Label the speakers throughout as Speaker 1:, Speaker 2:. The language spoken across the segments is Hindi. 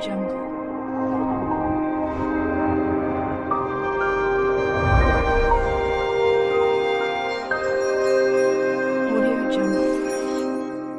Speaker 1: Jungle. Audio Jungle.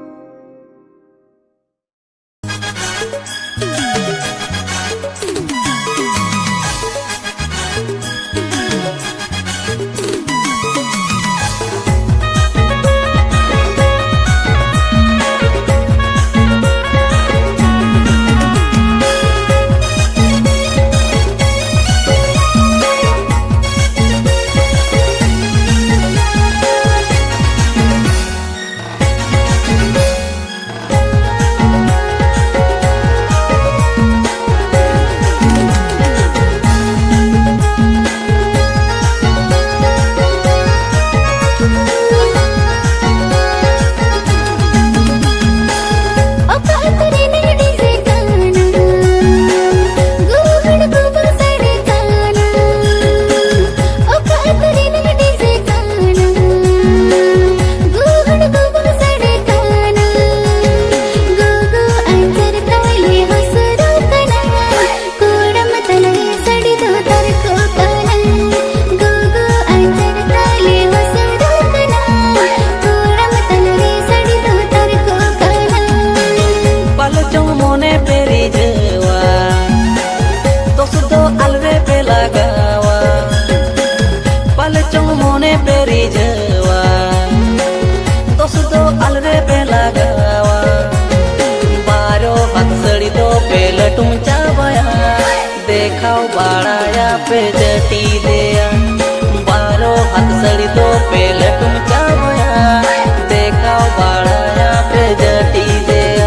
Speaker 2: देखाओ बाड़ाया पे जटी दिया बारो हाथ सड़ी दो पेल तुम चावया देखाओ बाड़ाया पे जटी दिया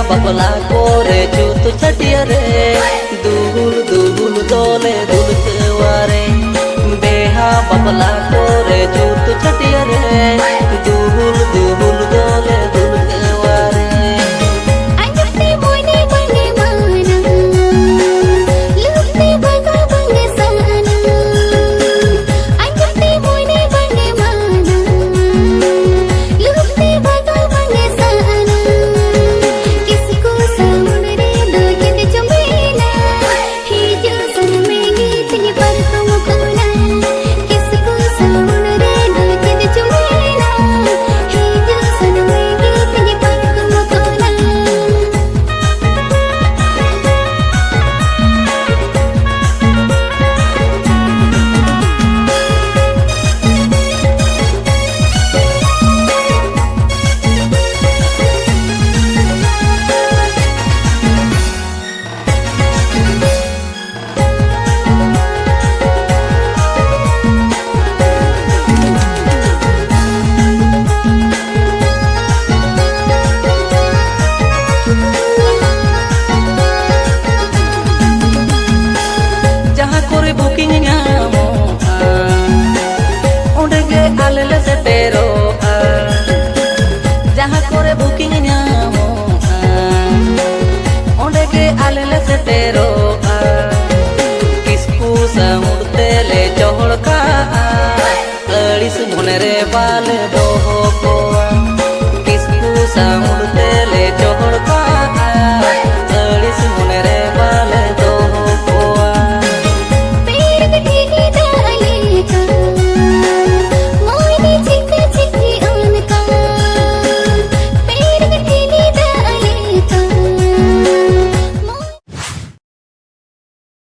Speaker 2: बबला कोरे जूत छटिया रे दूल दूल दोले दूल चवारे बेहा बबला कोरे जूत छटिया रे दूल दूल दोले दूल चवारे
Speaker 3: अंजते मोने बने माना लुकते बगा बंगे साना अंजते मोने बने माना लुकते बगा बंगे साना
Speaker 2: जहाँ करे बुकिंग न्यामो ओंडे के आले से तेरो किसकू समुड़ते ले चोहड़ का अड़िस मुने रे बा